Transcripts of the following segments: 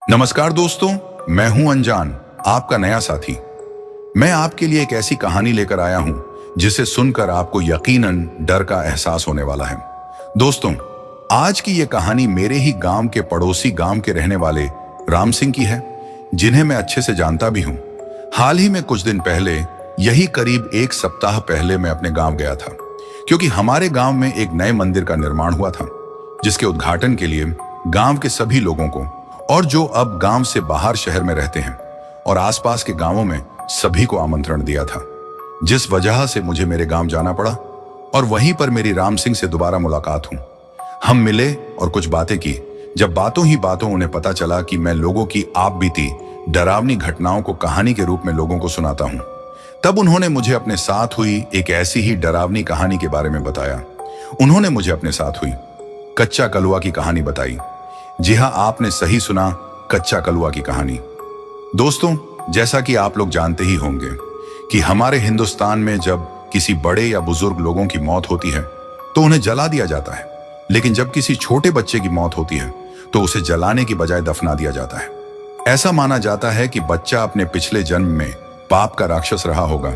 नमस्कार दोस्तों, मैं हूं अनजान, आपका नया साथी। मैं आपके लिए एक ऐसी कहानी लेकर आया हूं जिसे सुनकर आपको यकीनन डर का एहसास होने वाला है। दोस्तों, आज की यह कहानी मेरे ही गांव के पड़ोसी गांव के रहने वाले राम सिंह की है, जिन्हें मैं अच्छे से जानता भी हूं। हाल ही में कुछ दिन पहले, यही करीब एक सप्ताह पहले, मैं अपने गांव गया था, क्योंकि हमारे गांव में एक नए मंदिर का निर्माण हुआ था, जिसके उद्घाटन के लिए गांव के सभी लोगों को, और जो अब गांव से बाहर शहर में रहते हैं और आसपास के गांवों में, सभी को आमंत्रण दिया था। जिस वजह से मुझे मेरे गांव जाना पड़ा और वहीं पर मेरी राम सिंह से दोबारा मुलाकात हुई। हम मिले और कुछ बातें की। जब बातों ही बातों उन्हें पता चला कि मैं लोगों की आप बीती डरावनी घटनाओं को कहानी के रूप में लोगों को सुनाता हूं, तब उन्होंने मुझे अपने साथ हुई एक ऐसी ही डरावनी कहानी के बारे में बताया। उन्होंने मुझे अपने साथ हुई कच्चा कलुआ की कहानी बताई। जी हाँ, आपने सही सुना, कच्चा कलुआ की कहानी। दोस्तों, जैसा कि आप लोग जानते ही होंगे कि हमारे हिंदुस्तान में जब किसी बड़े या बुजुर्ग लोगों की मौत होती है तो उन्हें जला दिया जाता है, लेकिन जब किसी छोटे बच्चे की मौत होती है तो उसे जलाने की बजाय दफना दिया जाता है। ऐसा माना जाता है कि बच्चा अपने पिछले जन्म में पाप का राक्षस रहा होगा,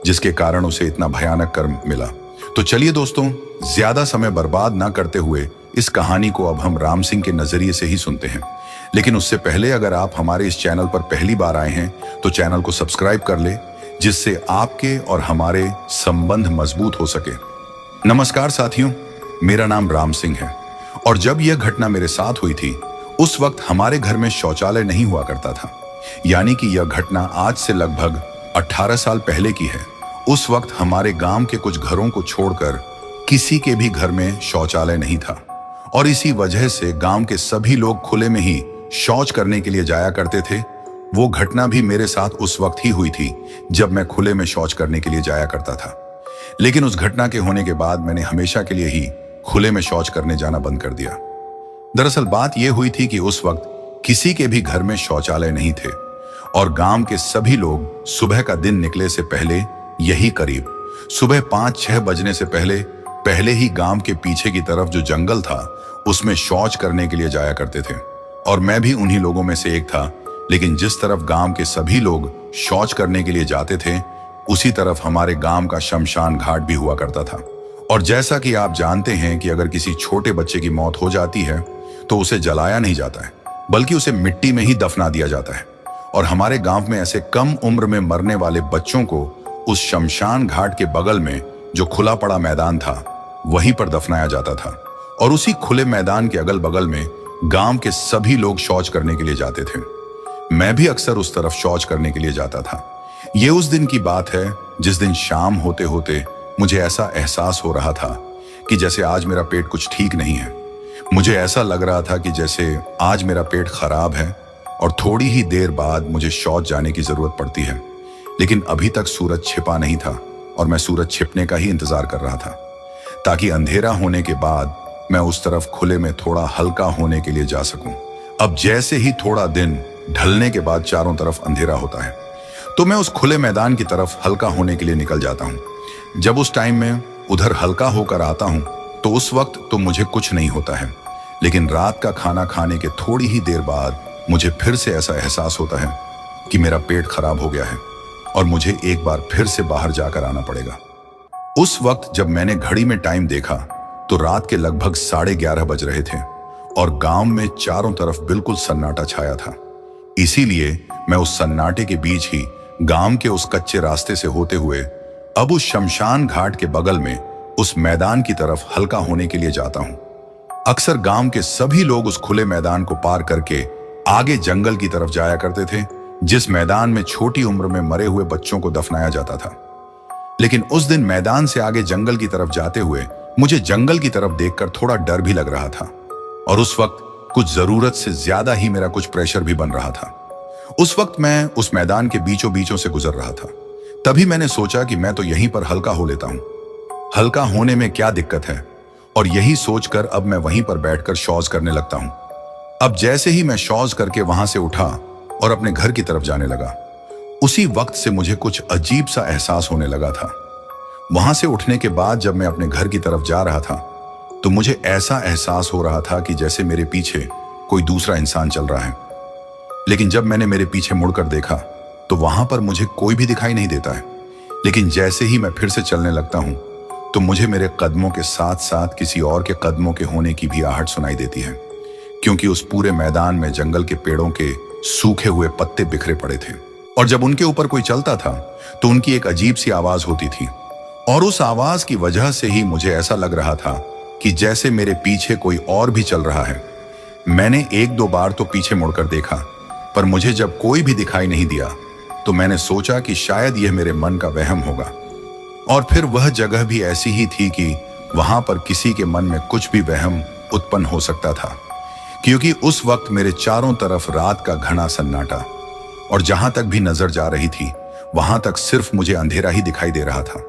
जिसके कारण उसे इतना भयानक कर्म मिला। तो चलिए दोस्तों, ज्यादा समय बर्बाद ना करते हुए इस कहानी को अब हम राम सिंह के नजरिए से ही सुनते हैं। लेकिन उससे पहले, अगर आप हमारे इस चैनल पर पहली बार आए हैं तो चैनल को सब्सक्राइब कर ले, जिससे आपके और हमारे संबंध मजबूत हो सके। नमस्कार साथियों, मेरा नाम राम सिंह है और जब यह घटना मेरे साथ हुई थी, उस वक्त हमारे घर में शौचालय नहीं हुआ करता था। यानी कि यह घटना आज से लगभग 18 साल पहले की है। उस वक्त हमारे गांव के कुछ घरों को छोड़कर किसी के भी घर में शौचालय नहीं था, और इसी वजह से गांव के सभी लोग खुले में ही शौच करने के लिए जाया करते थे। वो घटना भी मेरे साथ उस वक्त ही हुई थी जब मैं खुले में शौच करने के लिए जाया करता था। लेकिन उस घटना के होने के बाद मैंने हमेशा के लिए ही खुले में शौच करने जाना बंद कर दिया। दरअसल बात यह हुई थी कि उस वक्त किसी के भी घर में शौचालय नहीं थे, और गांव के सभी लोग सुबह का दिन निकले से पहले, यही करीब सुबह 5-6 बजने से पहले ही गांव के पीछे की तरफ जो जंगल था, उसमें शौच करने के लिए जाया करते थे। और मैं भी उन्हीं लोगों में से एक था। लेकिन जिस तरफ गांव के सभी लोग शौच करने के लिए जाते थे, उसी तरफ हमारे गांव का शमशान घाट भी हुआ करता था। और जैसा कि आप जानते हैं कि अगर किसी छोटे बच्चे की मौत हो जाती है तो उसे जलाया नहीं जाता है, बल्कि उसे मिट्टी में ही दफना दिया जाता है। और हमारे गांव में ऐसे कम उम्र में मरने वाले बच्चों को उस शमशान घाट के बगल में जो खुला पड़ा मैदान था, वहीं पर दफनाया जाता था। और उसी खुले मैदान के अगल बगल में गांव के सभी लोग शौच करने के लिए जाते थे। मैं भी अक्सर उस तरफ शौच करने के लिए जाता था। ये उस दिन की बात है जिस दिन शाम होते होते मुझे ऐसा एहसास हो रहा था कि जैसे आज मेरा पेट कुछ ठीक नहीं है। मुझे ऐसा लग रहा था कि जैसे आज मेरा पेट खराब है और थोड़ी ही देर बाद मुझे शौच जाने की जरूरत पड़ती है। लेकिन अभी तक सूरज छिपा नहीं था और मैं सूरज छिपने का ही इंतजार कर रहा था, ताकि अंधेरा होने के बाद मैं उस तरफ खुले में थोड़ा हल्का होने के लिए जा सकूं। अब जैसे ही थोड़ा दिन ढलने के बाद चारों तरफ अंधेरा होता है, तो मैं उस खुले मैदान की तरफ हल्का होने के लिए निकल जाता हूं। जब उस टाइम में उधर हल्का होकर आता हूं, तो उस वक्त तो मुझे कुछ नहीं होता है। लेकिन रात का खाना खाने के थोड़ी ही देर बाद मुझे फिर से ऐसा एहसास होता है कि मेरा पेट खराब हो गया है और मुझे एक बार फिर से बाहर जाकर आना पड़ेगा। उस वक्त जब मैंने घड़ी में टाइम देखा तो रात के लगभग 11:30 बज रहे थे और गांव में चारों तरफ बिल्कुल सन्नाटा छाया था। इसीलिए मैं उस सन्नाटे के बीच ही गांव के उस कच्चे रास्ते से होते हुए अब उस शमशान घाट के बगल में उस मैदान की तरफ हल्का होने के लिए जाता हूं। अक्सर गांव के सभी लोग उस खुले मैदान को पार करके आगे जंगल की तरफ जाया करते थे, जिस मैदान में छोटी उम्र में मरे हुए बच्चों को दफनाया जाता था। लेकिन उस दिन मैदान से आगे जंगल की तरफ जाते हुए मुझे जंगल की तरफ देखकर थोड़ा डर भी लग रहा था, और उस वक्त कुछ जरूरत से ज्यादा ही मेरा कुछ प्रेशर भी बन रहा था। उस वक्त मैं उस मैदान के बीचों बीचों से गुजर रहा था। तभी मैंने सोचा कि मैं तो यहीं पर हल्का हो लेता हूं। हल्का होने में क्या दिक्कत है, और यही सोचकर अब मैं वहीं पर बैठकर शौच करने लगता हूं। अब जैसे ही मैं शौच करके वहां से उठा और अपने घर की तरफ जाने लगा, उसी वक्त से मुझे कुछ अजीब सा एहसास होने लगा था। वहां से उठने के बाद जब मैं अपने घर की तरफ जा रहा था, तो मुझे ऐसा एहसास हो रहा था कि जैसे मेरे पीछे कोई दूसरा इंसान चल रहा है। लेकिन जब मैंने मेरे पीछे मुड़कर देखा तो वहां पर मुझे कोई भी दिखाई नहीं देता है। लेकिन जैसे ही मैं फिर से चलने लगता हूं तो मुझे मेरे कदमों के साथ साथ किसी और के कदमों के होने की भी आहट सुनाई देती है, क्योंकि उस पूरे मैदान में जंगल के पेड़ों के सूखे हुए पत्ते बिखरे पड़े थे और जब उनके ऊपर कोई चलता था तो उनकी एक अजीब सी आवाज होती थी। और उस आवाज की वजह से ही मुझे ऐसा लग रहा था कि जैसे मेरे पीछे कोई और भी चल रहा है। मैंने एक दो बार तो पीछे मुड़कर देखा, पर मुझे जब कोई भी दिखाई नहीं दिया तो मैंने सोचा कि शायद यह मेरे मन का वहम होगा। और फिर वह जगह भी ऐसी ही थी कि वहां पर किसी के मन में कुछ भी वहम उत्पन्न हो सकता था, क्योंकि उस वक्त मेरे चारों तरफ रात का घना सन्नाटा और जहां तक भी नजर जा रही थी वहां तक सिर्फ मुझे अंधेरा ही दिखाई दे रहा था।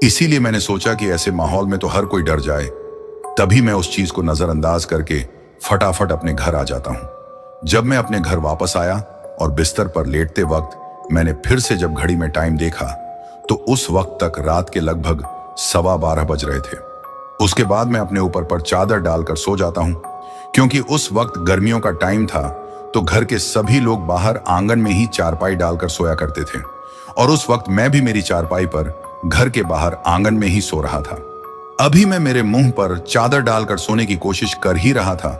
इसीलिए मैंने सोचा कि ऐसे माहौल में तो हर कोई डर जाए। तभी मैं उस चीज को नजरअंदाज करके फटाफट अपने घर आ जाता हूं। जब मैं अपने घर वापस आया और बिस्तर पर लेटते वक्त मैंने फिर से जब घड़ी में टाइम देखा तो उस वक्त तक रात के लगभग 12:15 बज रहे थे। उसके बाद मैं अपने ऊपर पर चादर डालकर सो जाता हूं, क्योंकि उस वक्त गर्मियों का टाइम था तो घर के सभी लोग बाहर आंगन में ही चारपाई डालकर सोया करते थे और उस वक्त मैं भी मेरी चारपाई पर घर के बाहर आंगन में ही सो रहा था। अभी मैं मेरे मुंह पर चादर डालकर सोने की कोशिश कर ही रहा था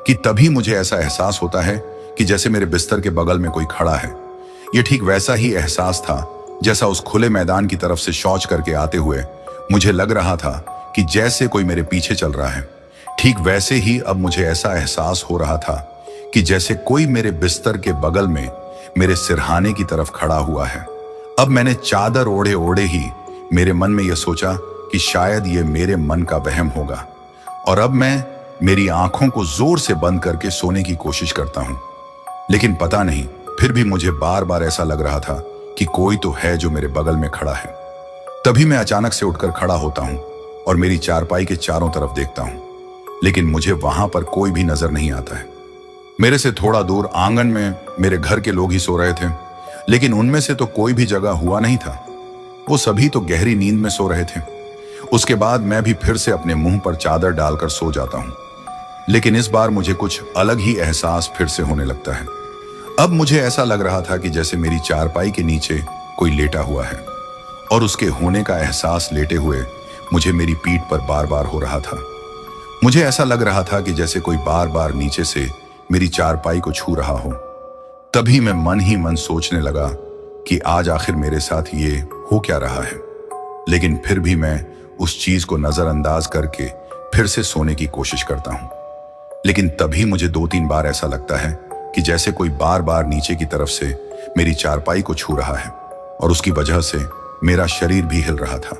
कि तभी मुझे ऐसा एहसास होता है कि जैसे मेरे बिस्तर के बगल में कोई खड़ा है। यह ठीक वैसा ही एहसास था जैसा उस खुले मैदान की तरफ से शौच करके आते हुए मुझे लग रहा था कि जैसे कोई मेरे पीछे चल रहा है। ठीक वैसे ही अब मुझे ऐसा एहसास हो रहा था कि जैसे कोई मेरे बिस्तर के बगल में मेरे सिरहाने की तरफ खड़ा हुआ है। अब मैंने चादर ओढ़े ओढ़े ही मेरे मन में यह सोचा कि शायद ये मेरे मन का वहम होगा, और अब मैं मेरी आंखों को जोर से बंद करके सोने की कोशिश करता हूं। लेकिन पता नहीं, फिर भी मुझे बार बार ऐसा लग रहा था कि कोई तो है जो मेरे बगल में खड़ा है। तभी मैं अचानक से उठकर खड़ा होता हूं और मेरी चारपाई के चारों तरफ देखता हूं, लेकिन मुझे वहां पर कोई भी नजर नहीं आता है। मेरे से थोड़ा दूर आंगन में मेरे घर के लोग ही सो रहे थे, लेकिन उनमें से तो कोई भी जगह हुआ नहीं था। वो सभी तो गहरी नींद में सो रहे थे। उसके बाद मैं भी फिर से अपने मुंह पर चादर डालकर सो जाता हूं, लेकिन इस बार मुझे कुछ अलग ही एहसास फिर से होने लगता है। अब मुझे ऐसा लग रहा था कि जैसे मेरी चारपाई के नीचे कोई लेटा हुआ है, और उसके होने का एहसास लेटे हुए मुझे मेरी पीठ पर बार बार हो रहा था। मुझे ऐसा लग रहा था कि जैसे कोई बार बार नीचे से मेरी चारपाई को छू रहा हो। तभी मैं मन ही मन सोचने लगा कि आज आखिर मेरे साथ ये हो क्या रहा है। लेकिन फिर भी मैं उस चीज को नजरअंदाज करके फिर से सोने की कोशिश करता हूं। लेकिन तभी मुझे 2-3 बार ऐसा लगता है कि जैसे कोई बार बार नीचे की तरफ से मेरी चारपाई को छू रहा है, और उसकी वजह से मेरा शरीर भी हिल रहा था।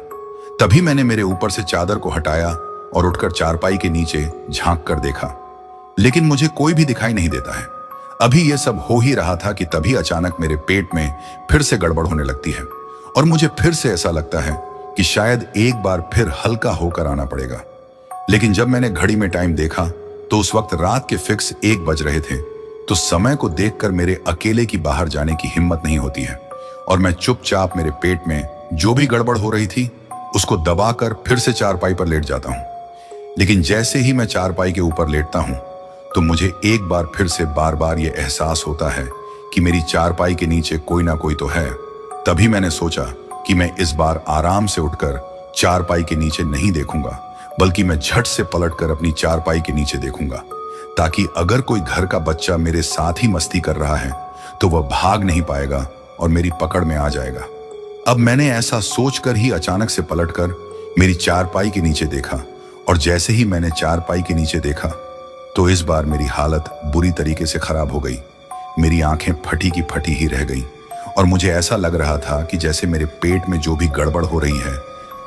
तभी मैंने मेरे ऊपर से चादर को हटाया और उठकर चारपाई के नीचे झांक कर देखा, लेकिन मुझे कोई भी दिखाई नहीं देता है। अभी यह सब हो ही रहा था कि तभी अचानक मेरे पेट में फिर से गड़बड़ होने लगती है, और मुझे फिर से ऐसा लगता है कि शायद एक बार फिर हल्का होकर आना पड़ेगा। लेकिन जब मैंने घड़ी में टाइम देखा तो उस वक्त रात के फिक्स 1 बज रहे थे। तो समय को देखकर मेरे अकेले की बाहर जाने की हिम्मत नहीं होती है, और मैं चुपचाप मेरे पेट में जो भी गड़बड़ हो रही थी उसको दबाकर फिर से चारपाई पर लेट जाता हूं। लेकिन जैसे ही मैं चारपाई के ऊपर लेटता हूं तो मुझे एक बार फिर से बार बार यह एहसास होता है कि मेरी चारपाई के नीचे कोई ना कोई तो है। तभी मैंने सोचा कि मैं इस बार आराम से उठकर चारपाई के नीचे नहीं देखूंगा, बल्कि मैं झट से पलटकर अपनी चारपाई के नीचे देखूंगा, ताकि अगर कोई घर का बच्चा मेरे साथ ही मस्ती कर रहा है तो वह भाग नहीं पाएगा और मेरी पकड़ में आ जाएगा। अब मैंने ऐसा सोचकर ही अचानक से पलटकर मेरी चारपाई के नीचे देखा, और जैसे ही मैंने चारपाई के नीचे देखा तो इस बार मेरी हालत बुरी तरीके से खराब हो गई। मेरी आंखें फटी की फटी ही रह गईं, और मुझे ऐसा लग रहा था कि जैसे मेरे पेट में जो भी गड़बड़ हो रही है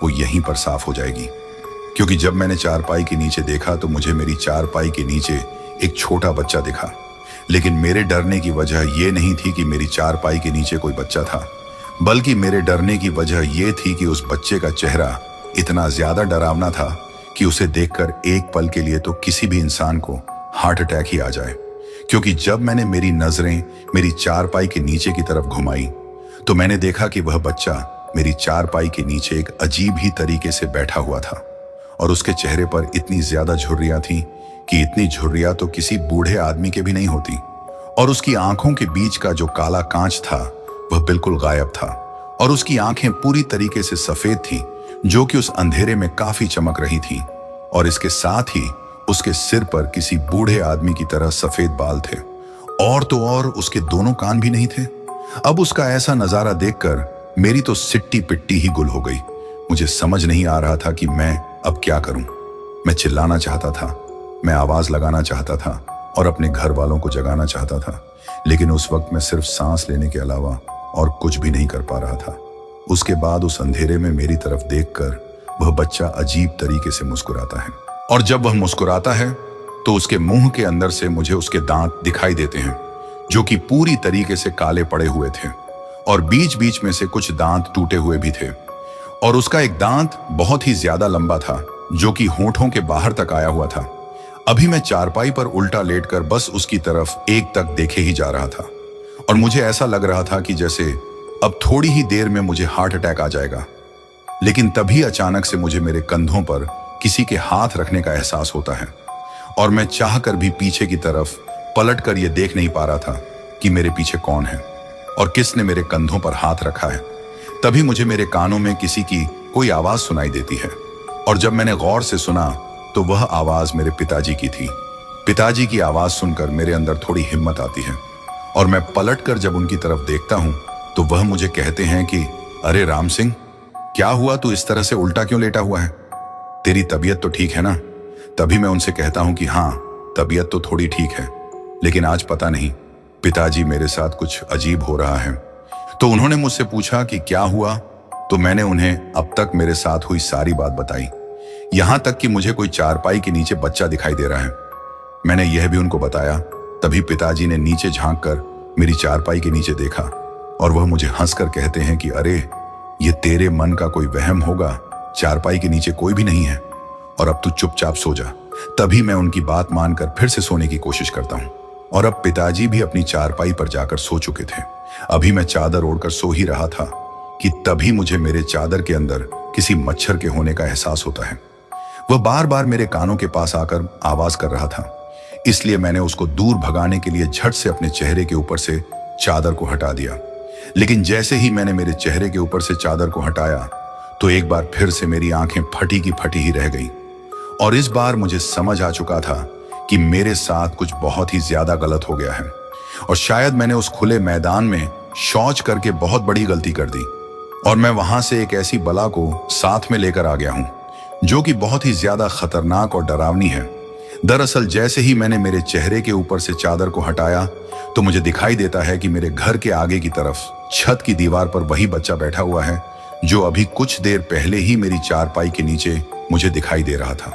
वो यहीं पर साफ हो जाएगी। क्योंकि जब मैंने चारपाई के नीचे देखा तो मुझे मेरी चारपाई के नीचे एक छोटा बच्चा दिखा। लेकिन मेरे डरने की वजह यह नहीं थी कि मेरी चारपाई के नीचे कोई बच्चा था, बल्कि मेरे डरने की वजह यह थी कि उस बच्चे का चेहरा इतना ज्यादा डरावना था कि उसे देखकर एक पल के लिए तो किसी भी इंसान को हार्ट अटैक ही आ जाए। क्योंकि जब मैंने मेरी नजरें मेरी चारपाई के नीचे की तरफ घुमाई तो मैंने देखा कि वह बच्चा मेरी चारपाई के नीचे एक अजीब ही तरीके से बैठा हुआ था, और उसके चेहरे पर इतनी ज्यादा झुर्रियां थी कि इतनी झुर्रियां तो किसी बूढ़े आदमी के भी नहीं होती, और उसकी आंखों के बीच का जो काला कांच था वह बिल्कुल गायब था, और उसकी आंखें पूरी तरीके से सफेद थीं, जो कि उस अंधेरे में काफी चमक रही थीं। और इसके साथ ही उसके सिर पर किसी बूढ़े आदमी की तरह सफेद बाल थे, और तो और उसके दोनों कान भी नहीं थे। अब उसका ऐसा नजारा देखकर मेरी तो सिट्टी पिट्टी ही गुल हो गई। मुझे समझ नहीं आ रहा था कि मैं अब क्या करूं। मैं चिल्लाना चाहता था, मैं आवाज लगाना चाहता था और अपने घर वालों को जगाना चाहता था, लेकिन उस वक्त मैं सिर्फ सांस लेने के अलावा और कुछ भी नहीं कर पा रहा था। उसके बाद उस अंधेरे में मेरी तरफ देखकर वह बच्चा अजीब तरीके से मुस्कुराता है, और जब वह मुस्कुराता है तो उसके मुंह के अंदर से मुझे उसके दांत दिखाई देते हैं, जो कि पूरी तरीके से काले पड़े हुए थे, और बीच बीच में से कुछ दांत टूटे हुए भी थे। और उसका एक दांत बहुत ही ज्यादा लंबा था, जो कि होंठों के बाहर तक आया हुआ था। अभी मैं चारपाई पर उल्टा लेटकर बस उसकी तरफ एक तक देखे ही जा रहा था, और मुझे ऐसा लग रहा था कि जैसे अब थोड़ी ही देर में मुझे हार्ट अटैक आ जाएगा। लेकिन तभी अचानक से मुझे मेरे कंधों पर किसी के हाथ रखने का एहसास होता है, और मैं चाहकर भी पीछे की तरफ पलटकर यह देख नहीं पा रहा था कि मेरे पीछे कौन है और किसने मेरे कंधों पर हाथ रखा है। तभी मुझे मेरे कानों में किसी की कोई आवाज सुनाई देती है, और जब मैंने गौर से सुना तो वह आवाज मेरे पिताजी की थी। पिताजी की आवाज सुनकर मेरे अंदर थोड़ी हिम्मत आती है, और मैं पलटकर जब उनकी तरफ देखता हूं तो वह मुझे कहते हैं कि अरे राम सिंह, क्या हुआ, तू इस तरह से उल्टा क्यों लेटा हुआ है? तेरी तबीयत तो ठीक है ना? तभी मैं उनसे कहता हूं कि हाँ, तबीयत तो थोड़ी ठीक है, लेकिन आज पता नहीं पिताजी मेरे साथ कुछ अजीब हो रहा है। तो उन्होंने मुझसे पूछा कि क्या हुआ, तो मैंने उन्हें अब तक मेरे साथ हुई सारी बात बताई, यहां तक कि मुझे कोई चारपाई के नीचे बच्चा दिखाई दे रहा है। मैंने यह भी उनको बताया। तभी पिताजी ने नीचे झांककर मेरी चारपाई के नीचे देखा, और वह मुझे हंसकर कहते हैं कि अरे, ये तेरे मन का कोई वहम होगा, चारपाई के नीचे कोई भी नहीं है, और अब तू चुपचाप सो जा। तभी मैं उनकी बात मानकर फिर से सोने की कोशिश करता हूं, और अब पिताजी भी अपनी चारपाई पर जाकर सो चुके थे। अभी मैं चादर ओढ़कर सो ही रहा था कि तभी मुझे मेरे चादर के अंदर किसी मच्छर के होने का एहसास होता है। वह बार बार मेरे कानों के पास आकर आवाज कर रहा था, इसलिए मैंने उसको दूर भगाने के लिए झट से अपने चेहरे के ऊपर से चादर को हटा दिया। लेकिन जैसे ही मैंने मेरे चेहरे के ऊपर से चादर को हटाया तो एक बार फिर से मेरी आंखें फटी की फटी ही रह गई, और इस बार मुझे समझ आ चुका था कि मेरे साथ कुछ बहुत ही ज्यादा गलत हो गया है, और शायद मैंने उस खुले मैदान में शौच करके बहुत बड़ी गलती कर दी, और मैं वहां से एक ऐसी बला को साथ में लेकर आ गया हूं जो कि बहुत ही ज्यादा खतरनाक और डरावनी है। दरअसल जैसे ही मैंने मेरे चेहरे के ऊपर से चादर को हटाया तो मुझे दिखाई देता है कि मेरे घर के आगे की तरफ छत की दीवार पर वही बच्चा बैठा हुआ है जो अभी कुछ देर पहले ही मेरी चारपाई के नीचे मुझे दिखाई दे रहा था।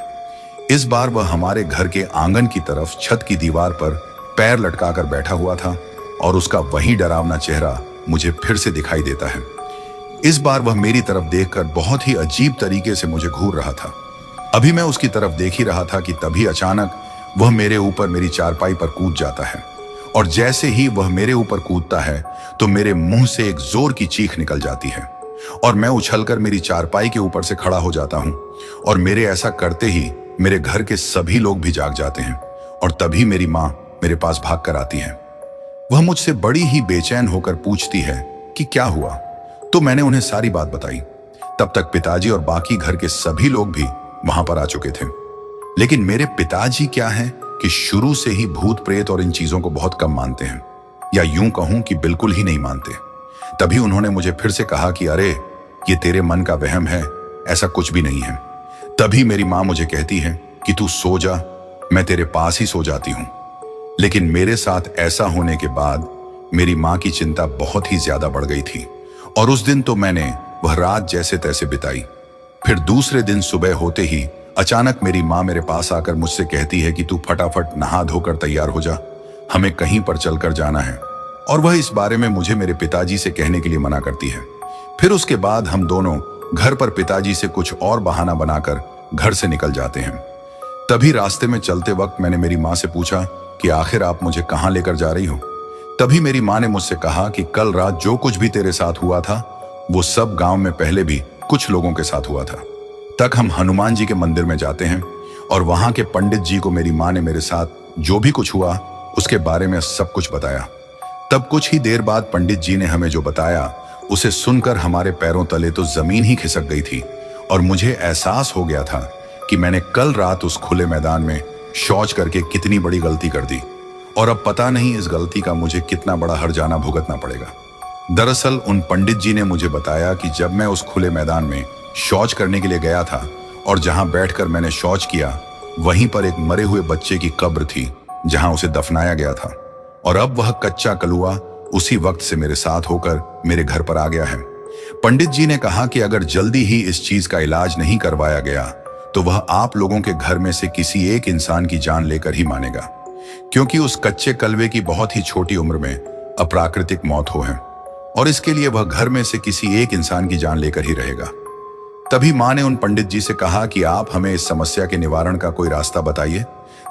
इस बार वह हमारे घर के आंगन की तरफ छत की दीवार पर पैर लटकाकर बैठा हुआ था, और उसका वही डरावना चेहरा मुझे फिर से दिखाई देता है। इस बार वह मेरी तरफ देखकर बहुत ही अजीब तरीके से मुझे घूर रहा था। अभी मैं उसकी तरफ देख ही रहा था कि तभी अचानक वह मेरे ऊपर मेरी चारपाई पर कूद जाता है, और जैसे ही वह मेरे ऊपर कूदता है तो मेरे मुंह से एक जोर की चीख निकल जाती है, और मैं उछलकर मेरी चारपाई के ऊपर से खड़ा हो जाता हूं, और मेरे ऐसा करते ही मेरे घर के सभी लोग भी जाग जाते हैं, और तभी मेरी माँ मेरे पास भागकर आती है। वह मुझसे बड़ी ही बेचैन होकर पूछती है कि क्या हुआ, तो मैंने उन्हें सारी बात बताई। तब तक पिताजी और बाकी घर के सभी लोग भी वहां पर आ चुके थे। लेकिन मेरे पिताजी क्या है कि शुरू से ही भूत प्रेत और इन चीजों को बहुत कम मानते हैं, या यूं कहूं कि बिल्कुल ही नहीं मानते। तभी उन्होंने मुझे फिर से कहा कि अरे, ये तेरे मन का वहम है, ऐसा कुछ भी नहीं है। तभी मेरी माँ मुझे कहती है कि तू सो जा, मैं तेरे पास ही सो जाती हूँ। लेकिन मेरे साथ ऐसा होने के बाद मेरी माँ की चिंता बहुत ही ज्यादा बढ़ गई थी, और उस दिन तो मैंने वह रात जैसे तैसे बिताई। फिर दूसरे दिन सुबह होते ही अचानक मेरी माँ मेरे पास आकर मुझसे कहती है कि तू फटाफट नहा धोकर तैयार हो जा, हमें कहीं पर चलकर जाना है। और वह इस बारे में मुझे मेरे पिताजी से कहने के लिए मना करती है। फिर उसके बाद हम दोनों घर पर पिताजी से कुछ और बहाना बनाकर घर से निकल जाते हैं। तभी रास्ते में चलते वक्त मैंने मेरी माँ से पूछा कि आखिर आप मुझे कहाँ लेकर जा रही हो। तभी मेरी माँ ने मुझसे कहा कि कल रात जो कुछ भी तेरे साथ हुआ था वो सब गांव में पहले भी कुछ लोगों के साथ हुआ था। तक हम हनुमान जी के मंदिर में जाते हैं, और वहां के पंडित जी को मेरी माँ ने मेरे साथ जो भी कुछ हुआ उसके बारे में सब कुछ बताया। तब कुछ ही देर बाद पंडित जी ने हमें जो बताया उसे सुनकर हमारे पैरों तले तो जमीन ही खिसक गई थी और मुझे एहसास हो गया था कि मैंने कल रात उस खुले मैदान में शौच करके कितनी बड़ी गलती कर दी और अब पता नहीं इस गलती का मुझे कितना बड़ा हर्जाना भुगतना पड़ेगा। दरअसल उन पंडित जी ने मुझे बताया कि जब मैं उस खुले मैदान में शौच करने के लिए गया था और जहां बैठकर मैंने शौच किया वहीं पर एक मरे हुए बच्चे की कब्र थी जहां उसे दफनाया गया था और अब वह कच्चा कलुआ उसी वक्त से मेरे साथ होकर मेरे घर पर आ गया है। पंडित जी ने कहा कि अगर जल्दी ही इस चीज का इलाज नहीं करवाया गया तो वह आप लोगों के घर में से किसी एक इंसान की जान लेकर ही मानेगा, क्योंकि उस कच्चे कलवे की बहुत ही छोटी उम्र में अप्राकृतिक मौत हो है और इसके लिए वह घर में से किसी एक इंसान की जान लेकर ही रहेगा। तभी मां ने उन पंडित जी से कहा कि आप हमें इस समस्या के निवारण का कोई रास्ता बताइए।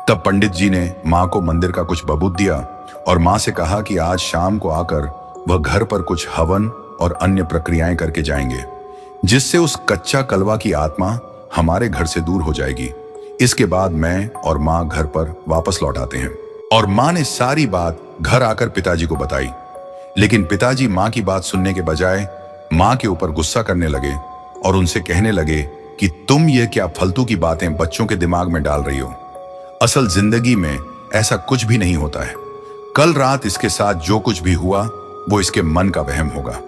तब पंडित जी ने मां को मंदिर का कुछ बबूत दिया और मां से कहा कि आज शाम को आकर वह घर पर कुछ हवन और अन्य प्रक्रियाएं करके जाएंगे, जिससे उस कच्चा कलवा की आत्मा हमारे घर से दूर हो जाएगी। इसके बाद मैं और मां घर पर वापस लौट आते हैं। और मां ने सारी बात घर आकर पिताजी को बताई, लेकिन पिताजी मां की बात सुनने के बजाय मां के ऊपर गुस्सा करने लगे और उनसे कहने लगे कि तुम ये क्या फालतू की बातें बच्चों के दिमाग में डाल रही हो। असल जिंदगी में ऐसा कुछ भी नहीं होता है। कल रात इसके साथ जो कुछ भी हुआ वो इसके मन का वहम होगा।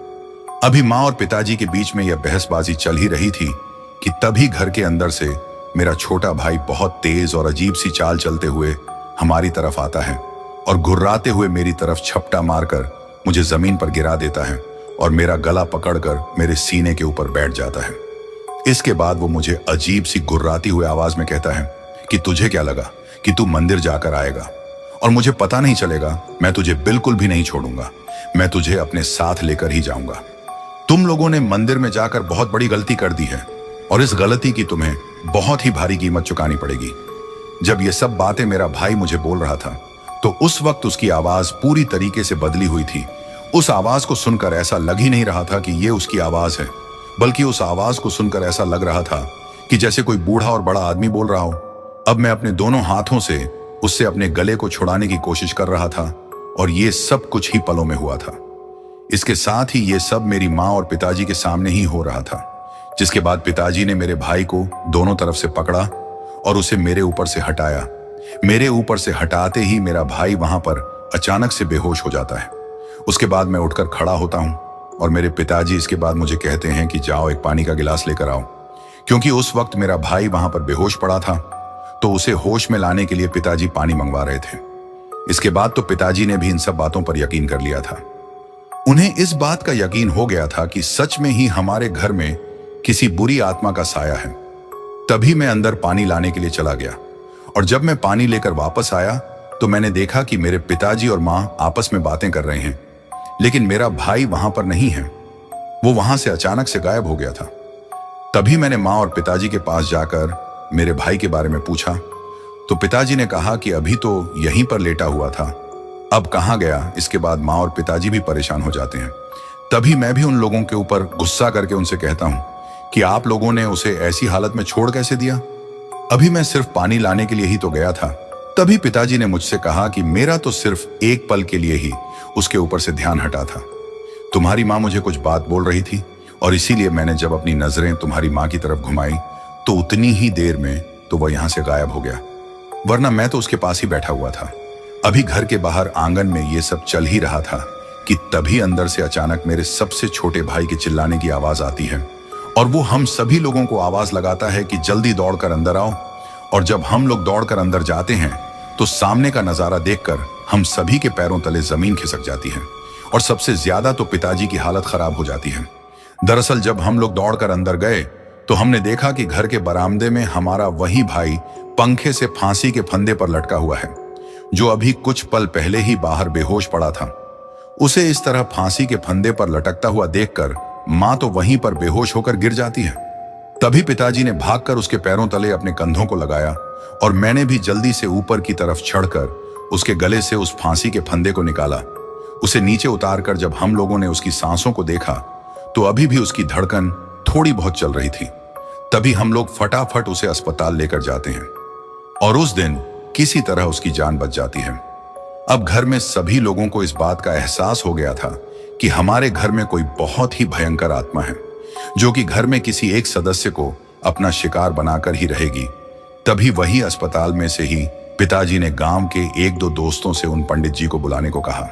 अभी मां और पिताजी के बीच में यह बहसबाजी चल ही रही थी कि तभी घर के अंदर से मेरा छोटा भाई बहुत तेज और अजीब सी चाल चलते हुए हमारी तरफ आता है और घुर्राते हुए मेरी तरफ झपटा मारकर मुझे जमीन पर गिरा देता है और मेरा गला पकड़कर मेरे सीने के ऊपर बैठ जाता है। इसके बाद वो मुझे अजीब सी गुर्राती हुई आवाज में कहता है कि तुझे क्या लगा कि तू मंदिर जाकर आएगा और मुझे पता नहीं चलेगा? मैं तुझे बिल्कुल भी नहीं छोड़ूंगा, मैं तुझे अपने साथ लेकर ही जाऊंगा। तुम लोगों ने मंदिर में जाकर बहुत बड़ी गलती कर दी है और इस गलती की तुम्हें बहुत ही भारी कीमत चुकानी पड़ेगी। जब ये सब बातें मेरा भाई मुझे बोल रहा था तो उस वक्त उसकी आवाज पूरी तरीके से बदली हुई थी। उस आवाज को सुनकर ऐसा लग ही नहीं रहा था कि ये उसकी आवाज है, बल्कि उस आवाज को सुनकर ऐसा लग रहा था कि जैसे कोई बूढ़ा और बड़ा आदमी बोल रहा हो। अब मैं अपने दोनों हाथों से उससे अपने गले को छुड़ाने की कोशिश कर रहा था और ये सब कुछ ही पलों में हुआ था। इसके साथ ही ये सब मेरी माँ और पिताजी के सामने ही हो रहा था, जिसके बाद पिताजी ने मेरे भाई को दोनों तरफ से पकड़ा और उसे मेरे ऊपर से हटाया। मेरे ऊपर से हटाते ही मेरा भाई वहां पर अचानक से बेहोश हो जाता है। उसके बाद मैं उठकर खड़ा होता हूं और मेरे पिताजी इसके बाद मुझे कहते हैं कि जाओ एक पानी का गिलास लेकर आओ, क्योंकि उस वक्त मेरा भाई वहां पर बेहोश पड़ा था तो उसे होश में लाने के लिए पिताजी पानी मंगवा रहे थे। इसके बाद तो पिताजी ने भी इन सब बातों पर यकीन कर लिया था। उन्हें इस बात का यकीन हो गया था कि सच में ही हमारे घर में किसी बुरी आत्मा का साया है। तभी मैं अंदर पानी लाने के लिए चला गया और जब मैं पानी लेकर वापस आया तो मैंने देखा कि मेरे पिताजी और मां आपस में बातें कर रहे हैं, लेकिन मेरा भाई वहां पर नहीं है। वो वहां से अचानक से गायब हो गया था। तभी मैंने मां और पिताजी के पास जाकर मेरे भाई के बारे में पूछा तो पिताजी ने कहा कि अभी तो यहीं पर लेटा हुआ था, अब कहां गया। इसके बाद मां और पिताजी भी परेशान हो जाते हैं। तभी मैं भी उन लोगों के ऊपर गुस्सा करके उनसे कहता हूं कि आप लोगों ने उसे ऐसी हालत में छोड़ कैसे दिया? अभी मैं सिर्फ पानी लाने के लिए ही तो गया था। तभी पिताजी ने मुझसे कहा कि मेरा तो सिर्फ एक पल के लिए ही उसके ऊपर से ध्यान हटा था। तुम्हारी मां मुझे कुछ बात बोल रही थी और इसीलिए मैंने जब अपनी नजरें तुम्हारी मां की तरफ घुमाई तो उतनी ही देर में तो वह यहां से गायब हो गया, वरना मैं तो उसके पास ही बैठा हुआ था। अभी घर के बाहर आंगन में ये सब चल ही रहा था कि तभी अंदर से अचानक मेरे सबसे छोटे भाई के चिल्लाने की आवाज आती है और वो हम सभी लोगों को आवाज लगाता है कि जल्दी दौड़कर अंदर आओ। और जब हम लोग दौड़कर अंदर जाते हैं तो सामने का नजारा देखकर हम सभी के पैरों तले जमीन खिसक जाती है और सबसे ज्यादा तो पिताजी की हालत खराब हो जाती है। दरअसल जब हम लोग दौड़कर अंदर गए तो हमने देखा कि घर के बरामदे में हमारा वही भाई पंखे से फांसी के फंदे पर लटका हुआ है, जो अभी कुछ पल पहले ही बाहर बेहोश पड़ा था। उसे इस तरह फांसी के फंदे पर लटकता हुआ देखकर मां तो वहीं पर बेहोश होकर गिर जाती है। तभी पिताजी ने भागकर उसके पैरों तले अपने कंधों को लगाया और मैंने भी जल्दी से ऊपर की तरफ चढ़कर उसके गले से उस फांसी के फंदे को निकाला। उसे नीचे उतारकर जब हम लोगों ने उसकी सांसों को देखा तो अभी भी उसकी धड़कन थोड़ी बहुत चल रही थी। तभी हम लोग फटाफट उसे अस्पताल लेकर जाते हैं और उस दिन किसी तरह उसकी जान बच जाती है। अब घर में सभी लोगों को इस बात का एहसास हो गया था कि हमारे घर में कोई बहुत ही भयंकर आत्मा है, जो कि घर में किसी एक सदस्य को अपना शिकार बनाकर ही रहेगी। तभी वही अस्पताल में से ही पिताजी ने गांव के एक दो दोस्तों से उन पंडित जी को बुलाने को कहा।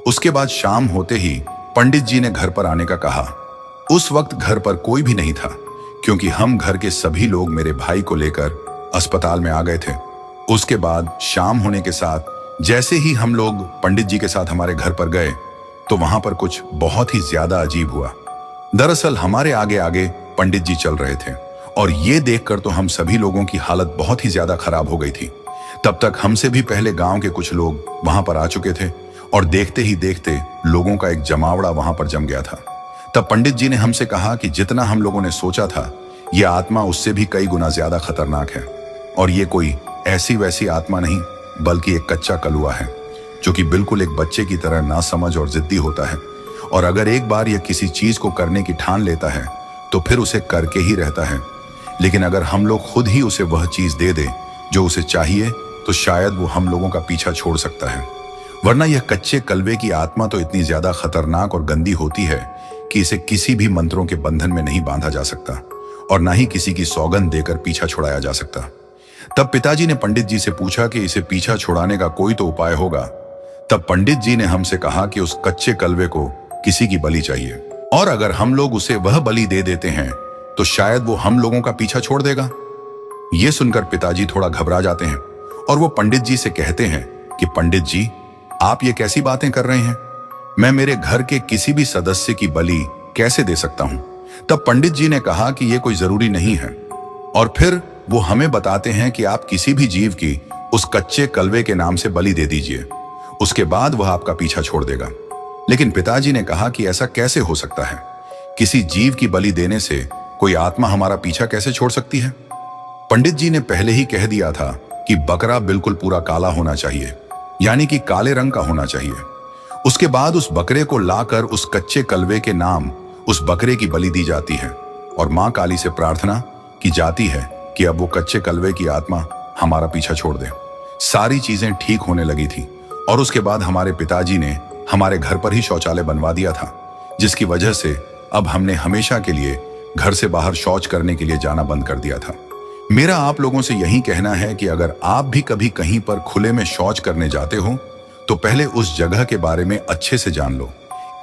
उसके बाद शाम होते ही पंडित जी ने घर पर आने का कहा। उस वक्त घर पर कोई भी नहीं था, क्योंकि हम घर के सभी लोग मेरे भाई को लेकर अस्पताल में आ गए थे। उसके बाद शाम होने के साथ जैसे ही हम लोग पंडित जी के साथ हमारे घर पर गए, तो वहां पर कुछ बहुत ही ज्यादा अजीब हुआ। दरअसल हमारे आगे आगे पंडित जी चल रहे थे और ये देखकर तो हम सभी लोगों की हालत बहुत ही ज्यादा खराब हो गई थी। तब तक हमसे भी पहले गांव के कुछ लोग वहां पर आ चुके थे और देखते ही देखते लोगों का एक जमावड़ा वहां पर जम गया था। तब पंडित जी ने हमसे कहा कि जितना हम लोगों ने सोचा था, यह आत्मा उससे भी कई गुना ज्यादा खतरनाक है और ये कोई ऐसी वैसी आत्मा नहीं, बल्कि एक कच्चा कलुआ है, जो कि बिल्कुल एक बच्चे की तरह नासमझ और जिद्दी होता है। और अगर एक बार यह किसी चीज को करने की ठान लेता है तो फिर उसे करके ही रहता है। लेकिन अगर हम लोग खुद ही उसे वह चीज दे दे जो उसे चाहिए, तो शायद वो हम लोगों का पीछा छोड़ सकता है। वरना यह कच्चे कलवे की आत्मा तो इतनी ज्यादा खतरनाक और गंदी होती है कि इसे किसी भी मंत्रों के बंधन में नहीं बांधा जा सकता और ना ही किसी की सौगंध देकर पीछा छुड़ाया जा सकता। तब पिताजी ने पंडित जी से पूछा कि इसे पीछा छुड़ाने का कोई तो उपाय होगा। तब पंडित जी ने हमसे कहा कि उस कच्चे कलवे को किसी की बलि चाहिए, और अगर हम लोग उसे वह बलि दे देते हैं तो शायद वो हम लोगों का पीछा छोड़ देगा। ये सुनकर पिताजी थोड़ा घबरा जाते हैं और वो पंडित जी से कहते हैं कि पंडित जी, आप ये कैसी बातें कर रहे हैं? मैं मेरे घर के किसी भी सदस्य की बलि कैसे दे सकता हूं? तब पंडित जी ने कहा कि यह कोई जरूरी नहीं है, और फिर वो हमें बताते हैं कि आप किसी भी जीव की उस कच्चे कलवे के नाम से बलि दे दीजिए, उसके बाद वह आपका पीछा छोड़ देगा। लेकिन पिताजी ने कहा कि ऐसा कैसे हो सकता है? किसी जीव की बलि देने से कोई आत्मा हमारा पीछा कैसे छोड़ सकती है? पंडित जी ने पहले ही कह दिया था कि बकरा बिल्कुल पूरा काला होना चाहिए, यानी कि काले रंग का होना चाहिए। उसके बाद उस बकरे को लाकर उस कच्चे कलवे के नाम उस बकरे की बलि दी जाती है और मां काली से प्रार्थना की जाती है कि अब वो कच्चे कलवे की आत्मा हमारा पीछा छोड़ दे। सारी चीजें ठीक होने लगी थी और उसके बाद हमारे पिताजी ने हमारे घर पर ही शौचालय बनवा दिया था, जिसकी वजह से अब हमने हमेशा के लिए घर से बाहर शौच करने के लिए जाना बंद कर दिया था। मेरा आप लोगों से यही कहना है कि अगर आप भी कभी कहीं पर खुले में शौच करने जाते हो तो पहले उस जगह के बारे में अच्छे से जान लो।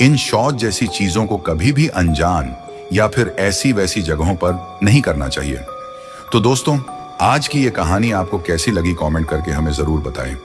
इन शौच जैसी चीजों को कभी भी अनजान या फिर ऐसी वैसी जगहों पर नहीं करना चाहिए। तो दोस्तों, आज की ये कहानी आपको कैसी लगी कमेंट करके हमें जरूर बताएं।